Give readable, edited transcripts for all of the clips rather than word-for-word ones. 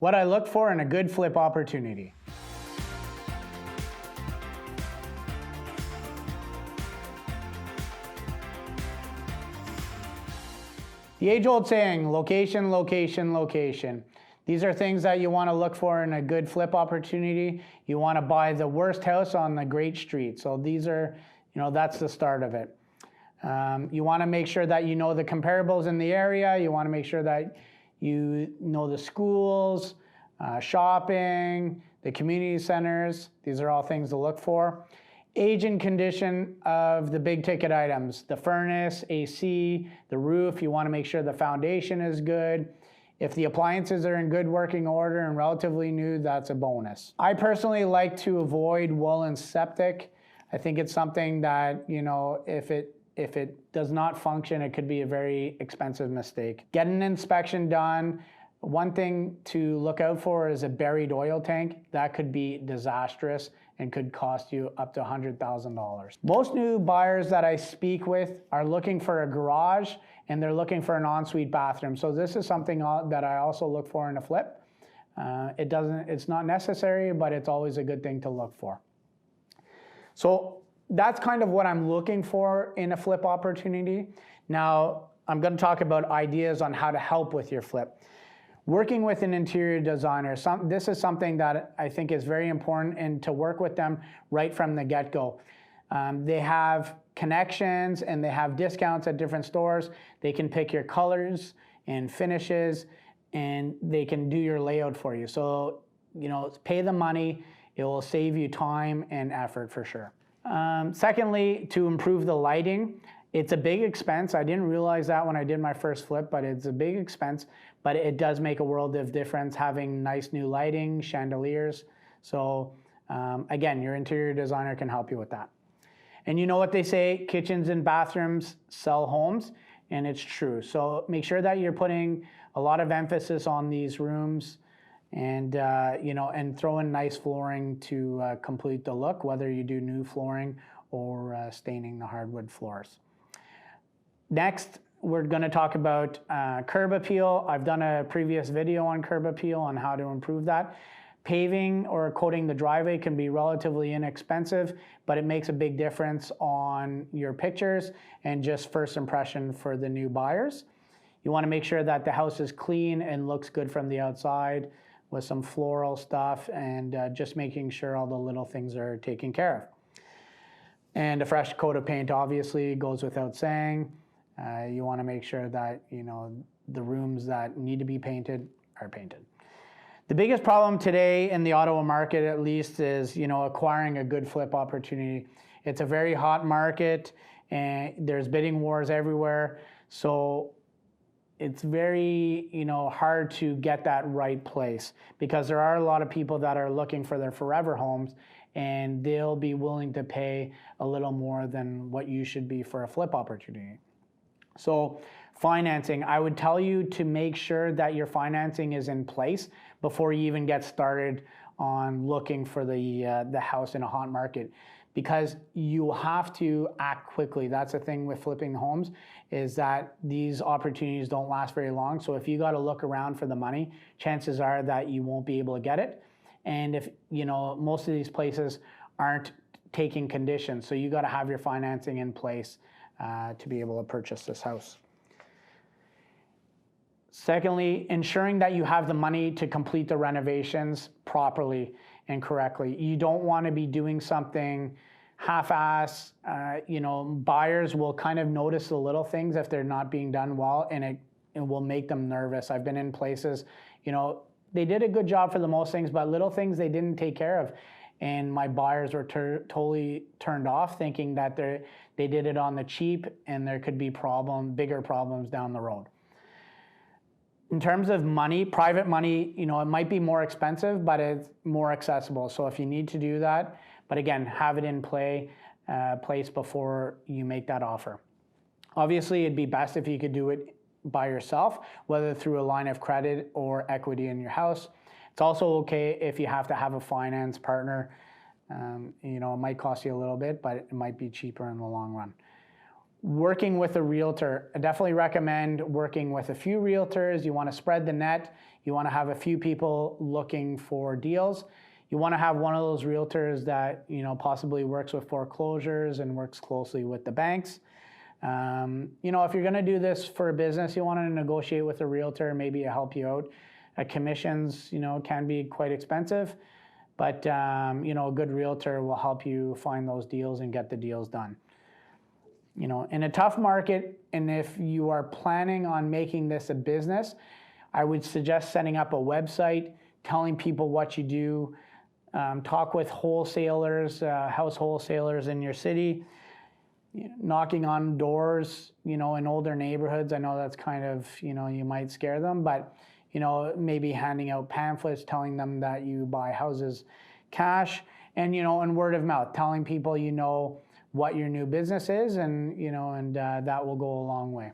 What I look for in a good flip opportunity. The age-old saying, location, location, location. These are things that you want to look for in a good flip opportunity. You want to buy the worst house on the great street. So these are, that's the start of it. You want to make sure that you know the comparables in the area. You want to make sure that you know the schools, shopping, the community centers. These are all things to look for. Age and condition of the big ticket items, the furnace, AC, the roof. You want to make sure the foundation is good. If the appliances are in good working order and relatively new, that's a bonus. I personally like to avoid woolen septic. I think it's something that, if it does not function, it could be a very expensive mistake. Get an inspection done. One thing to look out for is a buried oil tank. That could be disastrous and could cost you up to $100,000. Most new buyers that I speak with are looking for a garage and they're looking for an ensuite bathroom. So this is something that I also look for in a flip. It's not necessary, but it's always a good thing to look for. So that's kind of what I'm looking for in a flip opportunity. Now, I'm going to talk about ideas on how to help with your flip. Working with an interior designer, this is something that I think is very important, and to work with them right from the get-go. They have connections and they have discounts at different stores. They can pick your colors and finishes, and they can do your layout for you. So, pay the money. It will save you time and effort for sure. Secondly, to improve the lighting. It's a big expense. I didn't realize that when I did my first flip, but it's a big expense, but it does make a world of difference having nice new lighting, chandeliers. So again, your interior designer can help you with that. And you know what they say, kitchens and bathrooms sell homes, and it's true. So make sure that you're putting a lot of emphasis on these rooms and, and throw in nice flooring to complete the look, whether you do new flooring or staining the hardwood floors. Next, we're going to talk about curb appeal. I've done a previous video on curb appeal on how to improve that. Paving or coating the driveway can be relatively inexpensive, but it makes a big difference on your pictures and just first impression for the new buyers. You want to make sure that the house is clean and looks good from the outside with some floral stuff, and just making sure all the little things are taken care of. And a fresh coat of paint obviously goes without saying. You want to make sure that the rooms that need to be painted are painted. The biggest problem today in the Ottawa market, at least, is acquiring a good flip opportunity. It's a very hot market, and there's bidding wars everywhere. So it's very hard to get that right place, because there are a lot of people that are looking for their forever homes, and they'll be willing to pay a little more than what you should be for a flip opportunity. So financing, I would tell you to make sure that your financing is in place before you even get started on looking for the house in a hot market, because you have to act quickly. That's the thing with flipping homes, is that these opportunities don't last very long. So if you got to look around for the money, chances are that you won't be able to get it. And if most of these places aren't taking conditions, so you got to have your financing in place to be able to purchase this house. Secondly, ensuring that you have the money to complete the renovations properly and correctly. You don't want to be doing something half-ass. Buyers will kind of notice the little things if they're not being done well, and it will make them nervous. I've been in places, they did a good job for the most things, but little things they didn't take care of. And my buyers were totally turned off, thinking that they did it on the cheap and there could be bigger problems down the road. In terms of money, private money, it might be more expensive, but it's more accessible. So if you need to do that, but again, have it in place before you make that offer. Obviously, it'd be best if you could do it by yourself, whether through a line of credit or equity in your house. It's also okay if you have to have a finance partner. It might cost you a little bit, but it might be cheaper in the long run. Working with a realtor, I definitely recommend working with a few realtors. You want to spread the net. You want to have a few people looking for deals. You want to have one of those realtors that, you know, possibly works with foreclosures and works closely with the banks. You know, if you're going to do this for a business, you want to negotiate with a realtor, maybe to help you out. Commissions, you know, can be quite expensive, but, you know, a good realtor will help you find those deals and get the deals done. You know, in a tough market, and if you are planning on making this a business, I would suggest setting up a website, telling people what you do, talk with wholesalers, house wholesalers in your city, knocking on doors, you know, in older neighborhoods. I know that's kind of, you know, you might scare them, but, you know, maybe handing out pamphlets, telling them that you buy houses cash, and, you know, and word of mouth, telling people, you know, what your new business is, and, you know, and that will go a long way.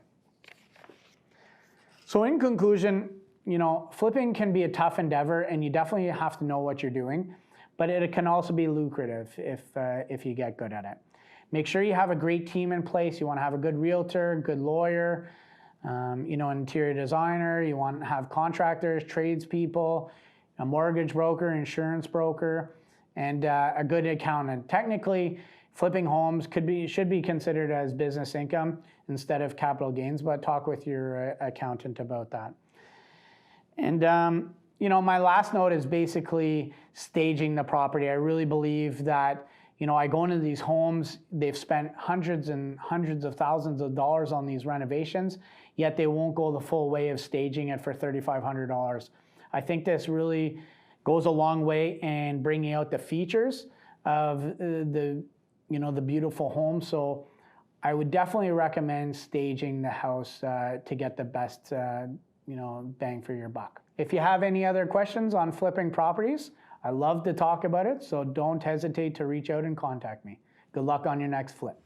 So in conclusion, you know, flipping can be a tough endeavor, and you definitely have to know what you're doing, but it can also be lucrative if you get good at it. Make sure you have a great team in place. You want to have a good realtor, good lawyer, you know, interior designer. You want to have contractors, tradespeople, a mortgage broker, insurance broker, and a good accountant. Technically, flipping homes should be considered as business income instead of capital gains, but talk with your accountant about that. And you know, my last note is basically staging the property. I really believe that, you know, I go into these homes, they've spent hundreds and hundreds of thousands of dollars on these renovations, yet they won't go the full way of staging it for $3,500. I think this really goes a long way in bringing out the features of you know, the beautiful home. So I would definitely recommend staging the house to get the best, you know, bang for your buck. If you have any other questions on flipping properties, I love to talk about it, so don't hesitate to reach out and contact me. Good luck on your next flip.